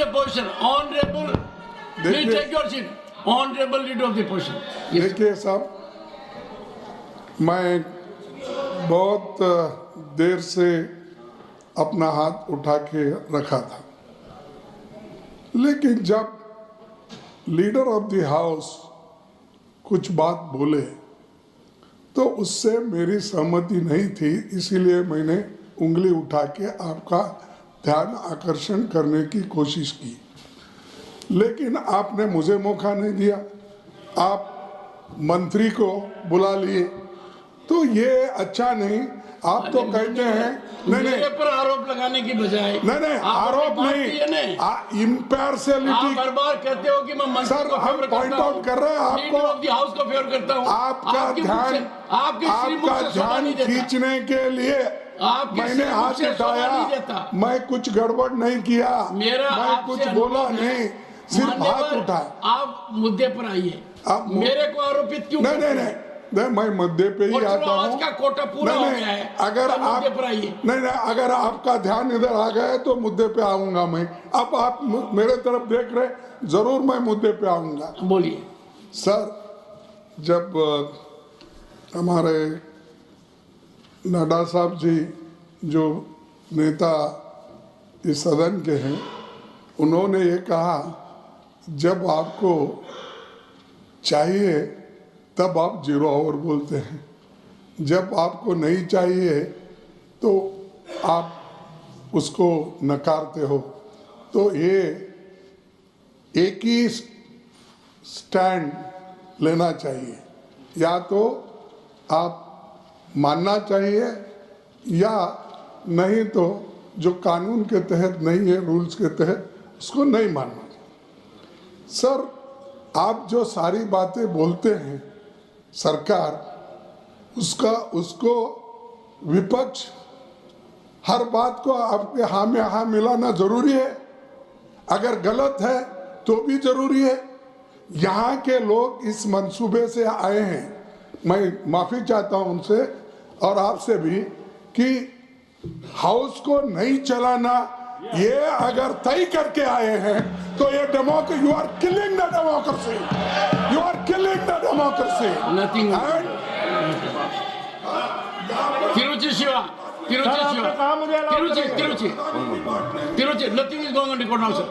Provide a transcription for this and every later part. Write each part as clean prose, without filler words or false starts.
the opposition, honorable, please take your seat. Honorable leader of the opposition. Yes. देखिए साहब, मैं बहुत देर से अपना हाथ उठा के रखा था, लेकिन जब लीडर ऑफ द हाउस कुछ बात बोले तो उससे मेरी सहमति नहीं थी, इसीलिए मैंने उंगली उठा के आपका ध्यान आकर्षण करने की कोशिश की, लेकिन आपने मुझे मौका नहीं दिया। आप मंत्री को बुला लिए, तो ये अच्छा नहीं। आप तो कहते हैं नहीं मेरे पर आरोप लगाने की बजाय नहीं आरोप नहीं, इम्पार्शियलिटी बार बार कहते हो कि मैं मंत्री सर को हम पॉइंट आउट कर रहे हैं आपको, हाउस को फेवर करता हूं। आपका ध्यान खींचने के लिए मैंने हाथ उठाया, मैं कुछ गड़बड़ नहीं किया, मैं कुछ बोला नहीं, सिर्फ हाथ उठाया। आप मुद्दे पर आइए, मेरे को आरोपित क्यों? नहीं, मैं मुद्दे पे ही आता हूँ। का कोटा पूरा हो गया है, अगर आप नहीं, अगर आपका ध्यान इधर आ गया तो मुद्दे पे आऊंगा मैं। अब आप मेरे तरफ देख रहे, जरूर मैं मुद्दे पे आऊंगा। बोलिए सर, जब हमारे नड्डा साहब जी जो नेता इस सदन के हैं, उन्होंने ये कहा जब आपको चाहिए तब आप 0 आवर बोलते हैं, जब आपको नहीं चाहिए तो आप उसको नकारते हो। तो ये एक ही स्टैंड लेना चाहिए, या तो आप मानना चाहिए या नहीं तो जो कानून के तहत नहीं है, रूल्स के तहत, उसको नहीं मानना चाहिए। सर, आप जो सारी बातें बोलते हैं सरकार उसको विपक्ष हर बात को आपके हाँ में हाँ मिलाना जरूरी है, अगर गलत है तो भी जरूरी है। यहाँ के लोग इस मंसूबे से आए हैं, मैं माफी चाहता हूँ उनसे और आपसे भी कि हाउस को नहीं चलाना, ये अगर तय करके आए हैं तो ये democracy, you are killing the democracy, you are killing the democracy. Nothing. Tiruchi, nothing is going on record now, sir.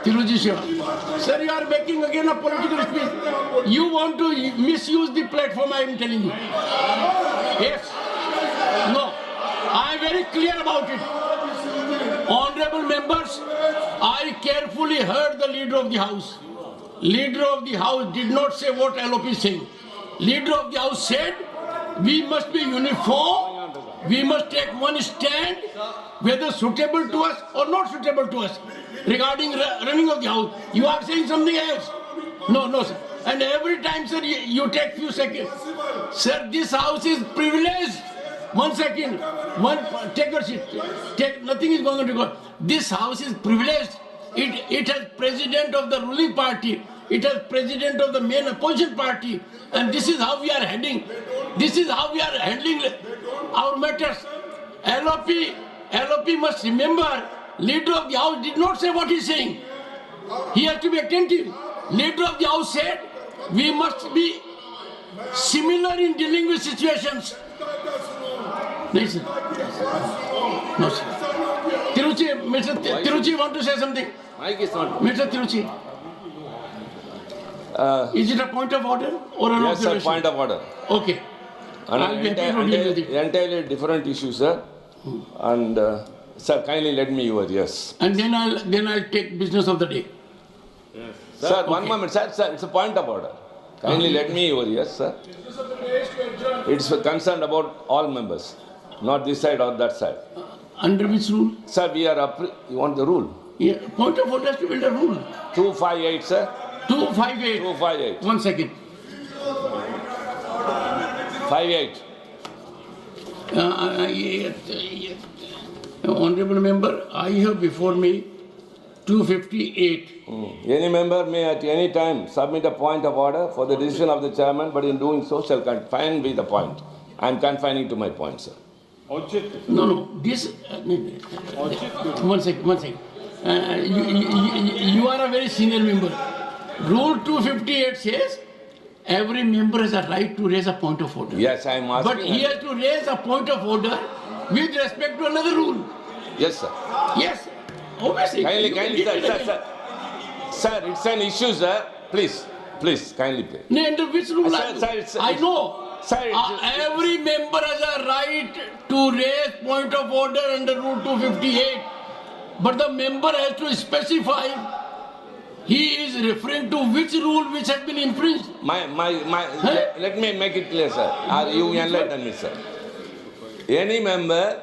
Tiruchi Shiva. Sir, you are making again a political speech. You want to misuse the platform, I am telling you. Yes. No. I am very clear about it. Honorable members, I carefully heard the leader of the house. Leader of the house did not say what LOP is saying. Leader of the house said, we must be uniform. We must take one stand, whether suitable to us or not suitable to us, regarding running of the house. You are saying something else. No, sir. And every time, sir, you take few seconds. Sir, this house is privileged. 1 second. Take your seat. Nothing is going on record. This house is privileged. It has president of the ruling party. It has president of the main opposition party. And this is how we are heading. This is how we are handling our matters. LOP must remember, leader of the house did not say what he is saying. He has to be attentive. Leader of the house said, we must be similar in dealing with situations. No, sir. No, sir. Mr. Tiruchi want to say something? Mike is not. Mr. Tiruchi. Is it a point of order or an yes, observation? Yes, sir, point of order. Okay. I'll be happy to deal with it. Entirely different issue, sir. And sir, kindly let me over, yes. And then I'll take business of the day. Yes. Sir, okay. 1 moment, sir, it's a point of order. Kindly let me over, yes, sir. It's concerned about all members, not this side or that side. Under which rule? Sir, we are up. You want the rule? Yeah, point of order has to be under rule. 258, sir. 258. 258. 1 second. 58. Honorable member, I have before me 258. Any member may at any time submit a point of order for the decision of the chairman, but in doing so shall confine with the point. I am confining to my point, sir. No. This. One second. You are a very senior member. Rule 258 says every member has a right to raise a point of order. Yes, I am asking. But he has to raise a point of order with respect to another rule. Yes, sir. Yes. Obviously. Kindly, sir. Sir, it's an issue, sir. Please, kindly play. No, under which rule? I know. Sir, every member has a right to raise point of order under Rule 258. But the member has to specify he is referring to which rule which has been infringed. Let me make it clear, sir. You enlighten me, sir. Any member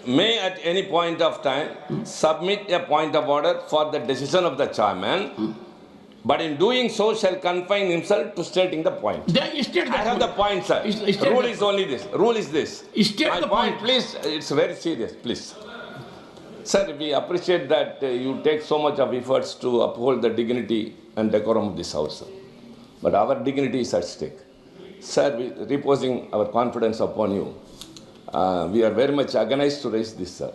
may at any point of time submit a point of order for the decision of the chairman, but in doing so shall confine himself to stating the point. I have the point, sir. Rule is only this. Rule is this. My point, please, it's very serious, please. Sir, we appreciate that you take so much of efforts to uphold the dignity and decorum of this house, sir. But our dignity is at stake. Sir, reposing our confidence upon you, we are very much agonized to raise this, sir.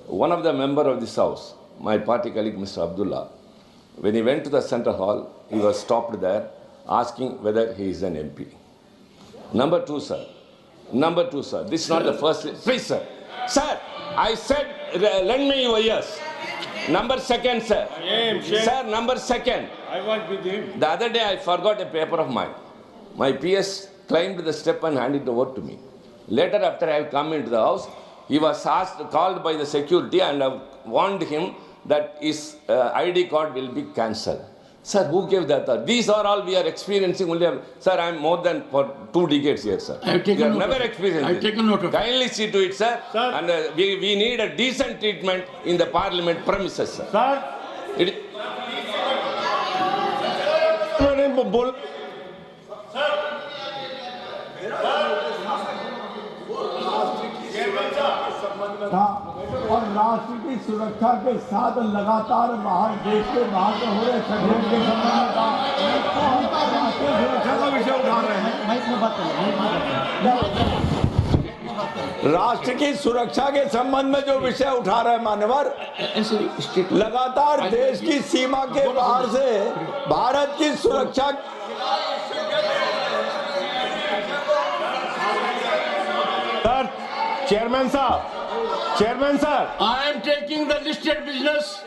One of the members of this house, my party colleague, Mr. Abdullah, when he went to the Central Hall, he was stopped there asking whether he is an MP. Number two, sir, this is not the first. Please, sir. Sir, I said, lend me your ears. Number second, sir. Sir, number second. I was with him. The other day I forgot a paper of mine. My PS climbed the step and handed it over to me. Later, after I have come into the house, he was called by the security, and I warned him that his ID card will be cancelled. Sir, who gave that? These are all we are experiencing only. Sir, I am more than for 2 decades here, sir. I have taken note never experienced I have taken note of it. Kindly see to it, sir. And we need a decent treatment in the parliament premises, sir. Sir. और राष्ट्र की सुरक्षा के साथ लगातार बाहर देश के बाहर से हो रहे षड्यंत्र के संबंध में राष्ट्र की सुरक्षा के संबंध में जो विषय उठा रहे हैं मान्यवर, लगातार देश की सीमा के बाहर से भारत की सुरक्षा। सर, चेयरमैन साहब, I am taking the listed business.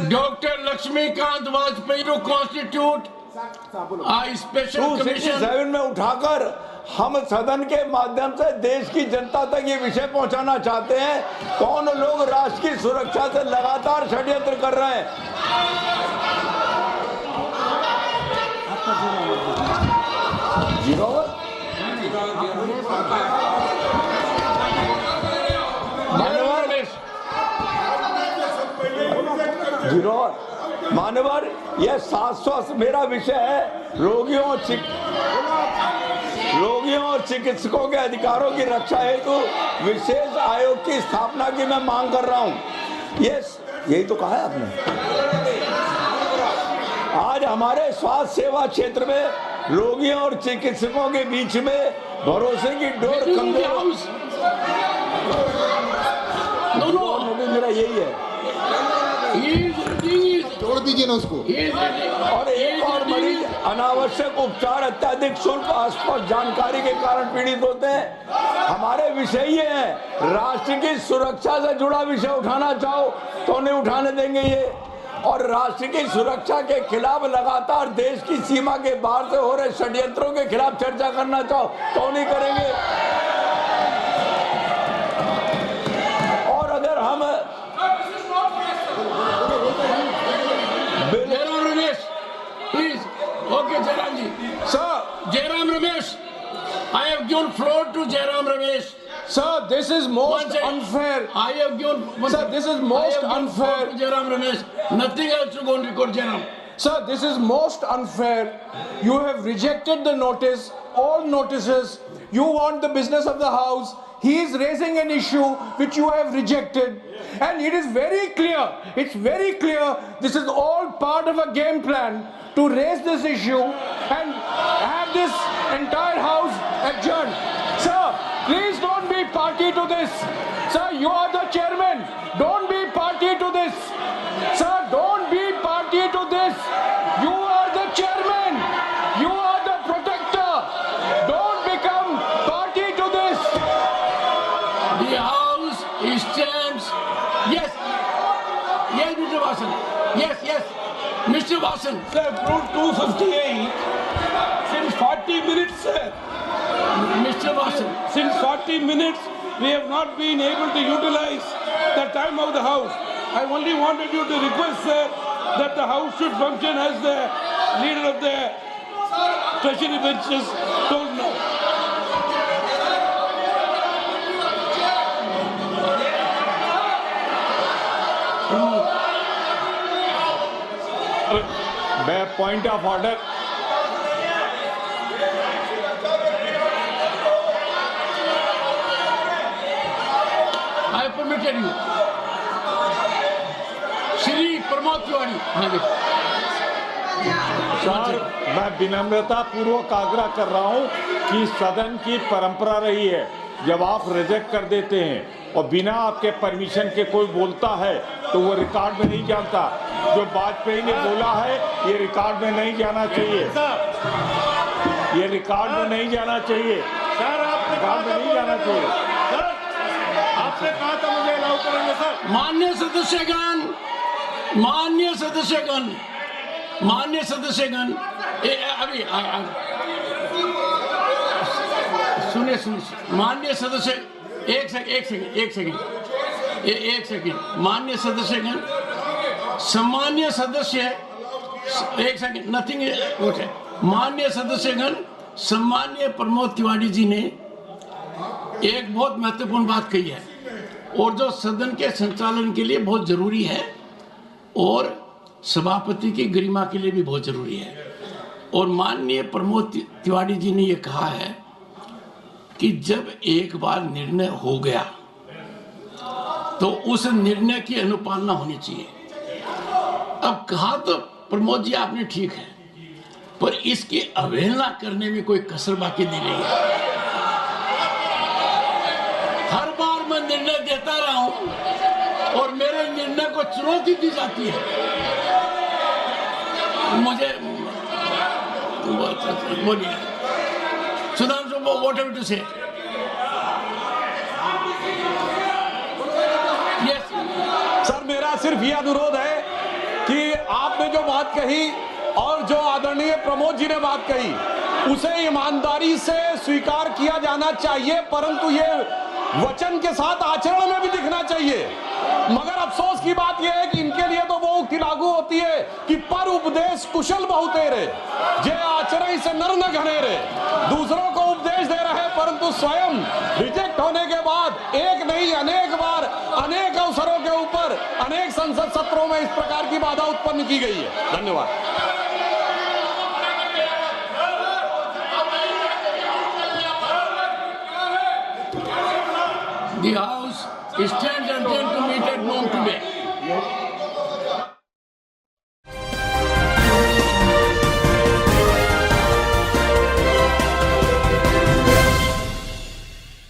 Dr. Lakshmikant Vajpayee to constitute a special commission. 267 में उठाकर हम सदन के माध्यम से देश की जनता तक ये विषय पहुंचाना चाहते हैं, कौन लोग राष्ट्र की सुरक्षा से लगातार षड्यंत्र कर रहे हैं। मानवर, यह शाश्वत मेरा विषय है। रोगियों और चिकित्सकों के अधिकारों की रक्षा हेतु विशेष आयोग की स्थापना की मैं मांग कर रहा हूं। यही तो कहा है आपने। आज हमारे स्वास्थ्य सेवा क्षेत्र में रोगियों और चिकित्सकों के बीच में भरोसे की डोर कमजोर। मेरा यही है। छोड़ दीजिए ना उसको। और एक और मरीज अनावश्यक उपचार, अत्यधिक शुल्क, अस्पष्ट जानकारी के कारण पीड़ित होते हैं। हमारे विषय ये है, राष्ट्र की सुरक्षा से जुड़ा विषय उठाना चाहो तो नहीं उठाने देंगे ये, और राष्ट्र की सुरक्षा के खिलाफ लगातार देश की सीमा के बाहर से हो रहे षड्यंत्रों के खिलाफ चर्चा करना चाहो तो नहीं करेंगे। और अगर हम Jairam Ramesh, please. Okay, Jairam ji. Sir, Jairam Ramesh. I have given floor to Jairam Ramesh. Sir, this is most unfair. I have given. Sir, this is most unfair. To Jairam Ramesh. Nothing else to go and record, Jairam. Sir, this is most unfair. You have rejected the notice, all notices. You want the business of the house. He is raising an issue which you have rejected. And it is very clear, it's very clear, this is all part of a game plan to raise this issue and have want this entire house adjourned. Sir, please don't be party to this. Sir, you are the chairman. Don't be party to this. Sir, don't be party to this. You are the chairman. You are the protector. Don't become party to this. The house stands. Yes. Yes, Mr. Vasan. Yes, yes. Mr. Vasan. Sir, Rule 258. Since 40 minutes, sir. Mr. Vasan. Since 40 minutes, we have not been able to utilize the time of the House. I only wanted you to request, sir, that the House should function as the leader of the Treasury benches told now. Point of order I have permitted you. Shri Pramod Tiwari. हाँ जी. Sir, मैं विनम्रता पूर्वक आग्रह कर रहा हूं कि सदन की परंपरा रही है जब आप रिजेक्ट कर देते हैं और बिना आपके परमिशन के कोई बोलता है तो वो रिकॉर्ड में नहीं जाता. जो वाजपेयी ने बोला है ये रिकॉर्ड में नहीं जाना चाहिए. ये रिकॉर्ड में नहीं जाना चाहिए. सर, आपने रिकॉर्ड में नहीं जाना चाहिए. आपने कहा था मुझे अलाउ करेंगे सर. मान्य सदस्यगण, मान्य सदस्यगण, मान्य सदस्यगण, अभी सुनिए सुनिए. मान्य सदस्य, एक सेकंड. मान्य सदस्यगण, सम्मान्य सदस्य, एक सेकंड, नथिंग ओके. मान्य सदस्यगण, सम्मान्य प्रमोद तिवारी जी ने एक बहुत महत्वपूर्ण बात कही है और जो सदन के संचालन के लिए बहुत जरूरी है और सभापति की गरिमा के लिए भी बहुत जरूरी है. और माननीय प्रमोद तिवारी जी ने यह कहा है कि जब एक बार निर्णय हो गया तो उस निर्णय की अनुपालना होनी चाहिए. अब कहा तो प्रमोद जी आपने ठीक है, पर इसकी अवहेलना करने में कोई कसर बाकी नहीं रही है. हर बार मैं निर्णय देता रहा हूं और मेरे निर्णय को चुनौती दी जाती है. मुझे बोलिए सुधांशु, व्हाट हैव टू से? यस सर, मेरा सिर्फ ये अनुरोध है कि आपने जो बात कही और जो आदरणीय प्रमोद जी ने बात कही उसे ईमानदारी से स्वीकार किया जाना चाहिए, परंतु ये वचन के साथ आचरण में भी दिखना चाहिए. मगर अफसोस की बात यह है कि इनके लिए तो वो उक्ति लागू होती है कि पर उपदेश कुशल बहुतेरे, जे आचरण से नर न घनेरे. दूसरों को उपदेश दे रहे हैं परंतु स्वयं रिजेक्ट होने के बाद एक नहीं अनेक बार अनेक अवसरों के ऊपर अनेक संसद सत्रों में इस प्रकार की बाधा उत्पन्न की गई है. धन्यवाद. The House stands adjourned to meet at noon today.